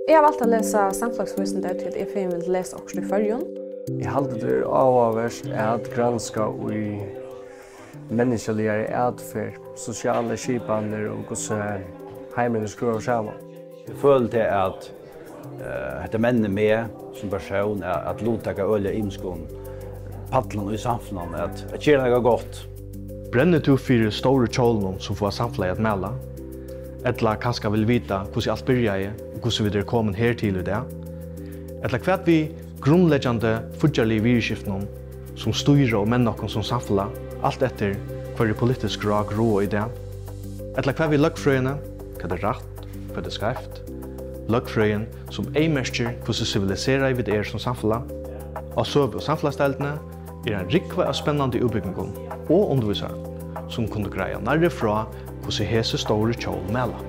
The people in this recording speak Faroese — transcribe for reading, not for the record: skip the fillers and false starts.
Jeg har valgt å lese samfunnsvisende til at jeg vil lese også i førjen. Jeg halte det avhåverst at granska i menneskeligere adferd, sosiale skipaner og hvordan heimene skrur sammen. Jeg føler til at det menn med som person at lotaka øye imskon paddlen i samfunnet, at gjøre noe godt. Brenner du for store kjålene som får samfunnet at melde? Eller kanskje vil vite hvordan alt begynner og hvordan vi er kommet her til i det? Eller hva vi grunnleggende fortjellige virskiftene som styrer og menn noen som samfunnet, alt etter hva er politisk råd i det? Eller hva vi løggfrøyene, hva er rett, hva er skreft? Løggfrøyen som eimerker hvordan siviliserer vi det som samfunnet. Og søv- og samfunnsdeltene er en rikve av spennende utbygging og undervisere som kunne greie nærre fra hvordan hese store kjål mela.